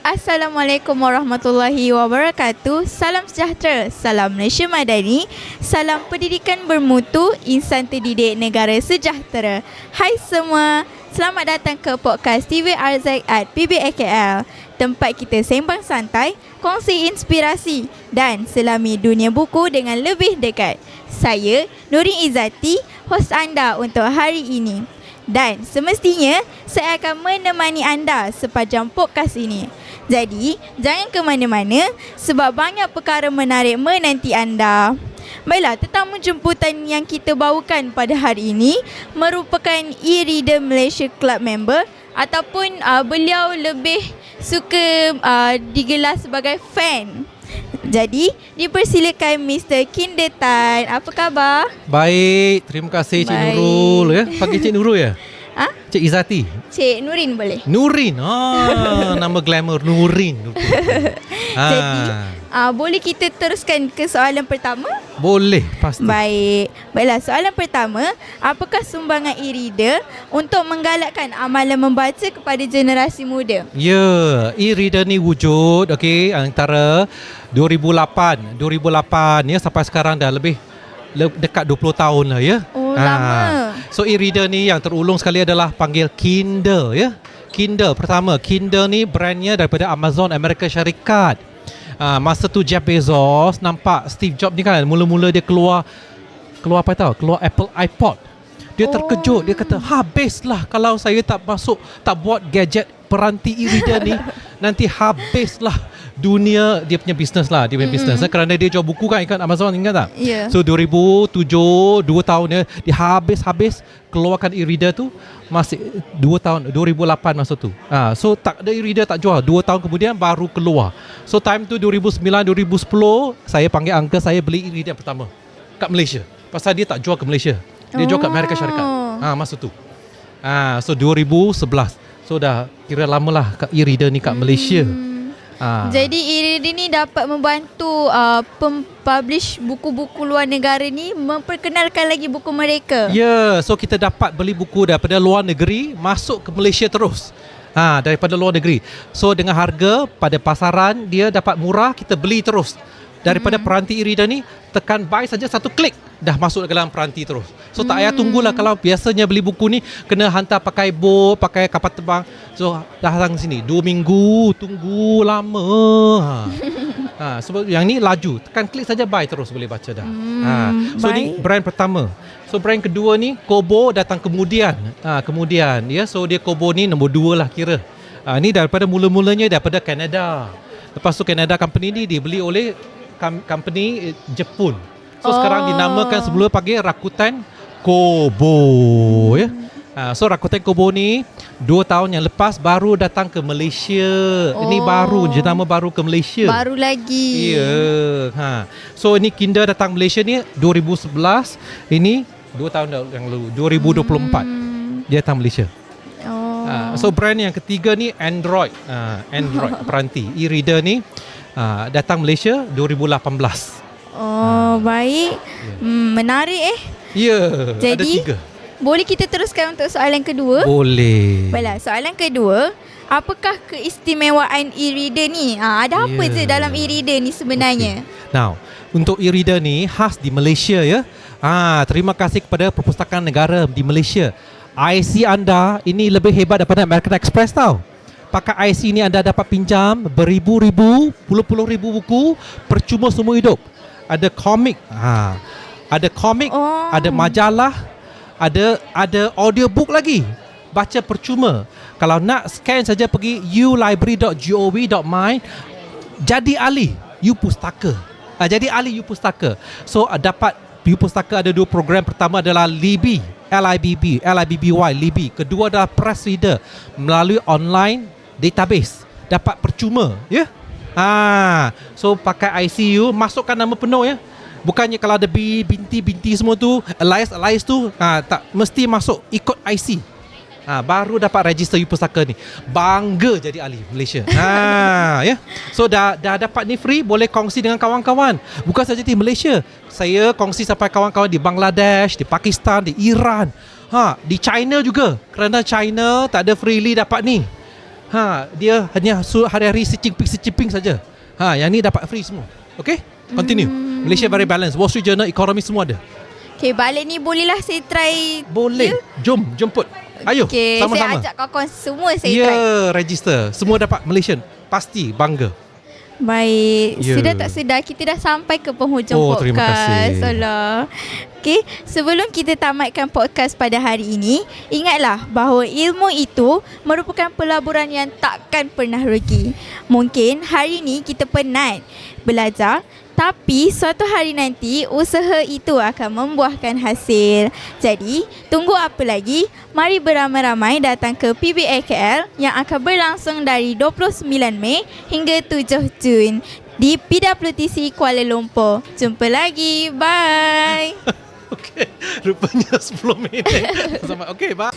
Assalamualaikum warahmatullahi wabarakatuh. Salam sejahtera, salam Malaysia Madani, salam pendidikan bermutu, insan terdidik negara sejahtera. Hai semua, selamat datang ke podcast TV Arzak at PBAKL. Tempat kita sembang santai, kongsi inspirasi dan selami dunia buku dengan lebih dekat. Saya Nurin Izzati, hos anda untuk hari ini. Dan semestinya saya akan menemani anda sepanjang podcast ini. Jadi, jangan ke mana-mana sebab banyak perkara menarik menanti anda. Baiklah, tetamu jemputan yang kita bawakan pada hari ini merupakan e-reader Malaysia Club member ataupun beliau lebih suka digelar sebagai fan. Jadi, dipersilakan Mr. Kinder Tan. Apa khabar? Baik, terima kasih Cik Nurul ya. Panggil Cik Nurul ya? Ha? Cik Izzati. Cik Nurin boleh? Nurin. Nama glamour Nurin. Jadi, boleh kita teruskan ke soalan pertama? Boleh, pasti. Baiklah, soalan pertama, apakah sumbangan e-reader untuk menggalakkan amalan membaca kepada generasi muda? Ya, e-reader ni wujud antara 2008 ya sampai sekarang dah lebih dekat 20 tahun lah ya. Oh, lama. So e-reader ni yang terulung sekali adalah panggil Kindle ya. Kindle pertama, Kindle ni brandnya daripada Amazon Amerika Syarikat. Masa tu Jeff Bezos nampak Steve Jobs ni kan mula-mula dia keluar apa tahu? Keluar Apple iPod. Dia terkejut, dia kata, habislah kalau saya tak buat gadget peranti e-reader ni, nanti habislah dunia dia punya bisnes lah, bisnes kerana dia jual buku kan Amazon, ingat tak? Yeah. So 2007, 2 tahun dia habis keluarkan e-reader tu, masih 2 tahun 2008 masa tu. So tak ada e-reader tak jual, 2 tahun kemudian baru keluar. So time tu 2009, 2010 saya panggil uncle saya beli e-reader pertama kat Malaysia. Pasal dia tak jual ke Malaysia, dia jual kat Amerika Syarikat. Masa tu. So 2011. So dah kira lamalah kat e-reader ni kat Malaysia. Jadi e-reader ni dapat membantu publish buku-buku luar negara ni memperkenalkan lagi buku mereka. Ya, so kita dapat beli buku daripada luar negeri masuk ke Malaysia terus. Daripada luar negeri. So dengan harga pada pasaran dia dapat murah, kita beli terus. Daripada peranti e-reader ni, tekan buy saja, satu klik dah masuk dalam peranti terus. So tak payah tunggulah. Kalau biasanya beli buku ni kena hantar pakai boat, pakai kapal terbang. So datang sini 2 minggu, tunggu lama. Sebab yang ni laju, tekan klik saja buy terus boleh baca dah. So ni brand pertama. So brand kedua ni Kobo datang kemudian. Kemudian ya, so dia Kobo ni nombor 2 lah kira. Ni daripada mula-mulanya daripada Canada. Lepas tu Canada company ni dibeli oleh company Jepun. So sekarang dinamakan sebelum panggil Rakuten Kobo ya. So Rakuten Kobo ni 2 tahun yang lepas baru datang ke Malaysia. Ini baru jenama baru ke Malaysia. Baru lagi. Ya. So ini Kindle datang Malaysia ni 2011. Ini 2 tahun yang lalu 2024 dia datang Malaysia. So brand yang ketiga ni Android. Android peranti e-reader ni datang Malaysia 2018. Baik. Menarik Ya, jadi, ada 3. Boleh kita teruskan untuk soalan kedua? Boleh. Baiklah, soalan kedua, apakah keistimewaan e-reader ni? Ada apa je dalam e-reader ni sebenarnya? Now, untuk e-reader ni khas di Malaysia ya. Terima kasih kepada Perpustakaan Negara di Malaysia. IC anda ini lebih hebat daripada American Express tau. Pakai IC ni anda dapat pinjam beribu-ribu, puluh-puluh ribu buku percuma seumur hidup. Ada komik, ada komik, ada majalah, ada audiobook lagi. Baca percuma. Kalau nak scan saja pergi ulibrary.gov.my, jadi ahli U-Pustaka. Jadi ahli U-Pustaka. So dapat U-Pustaka ada 2 program. Pertama adalah LIBY, LIBBY. Kedua adalah press reader melalui online database. Dapat percuma ya. So pakai ICU, masukkan nama penuh ya. Bukannya kalau ada binti-binti semua tu, alias tu, tak mesti masuk ikut IC. Baru dapat register U-Pustaka ni. Bangga jadi ahli Malaysia. Ya. So dah dapat ni free, boleh kongsi dengan kawan-kawan. Bukan saja di Malaysia. Saya kongsi sampai kawan-kawan di Bangladesh, di Pakistan, di Iran. Di China juga. Kerana China tak ada freely dapat ni. Dia hanya hari-hari seciping saja. Yang ni dapat free semua. Okay, continue. Malaysia very balanced. Wall Street Journal, ekonomi semua ada. Okay, balik ni bolehlah saya try. Boleh. Jom, jemput. Ayo, Okay, sama-sama. saya ajak kawan-kawan semua saya Ya, try. register. Semua dapat Malaysian. Pasti bangga. Baik, Ya. sedar tak sedar kita dah sampai ke penghujung Oh, podcast. terima kasih. Alah. Okay, sebelum kita tamatkan podcast pada hari ini, ingatlah bahawa ilmu itu merupakan pelaburan yang takkan pernah rugi. Mungkin hari ini kita penat belajar, tapi suatu hari nanti usaha itu akan membuahkan hasil. Jadi, tunggu apa lagi? Mari beramai-ramai datang ke PBA KL yang akan berlangsung dari 29 Mei hingga 7 Jun di PWTC Kuala Lumpur. Jumpa lagi. Bye. Okay, rupanya 10 minit. Okay, bye.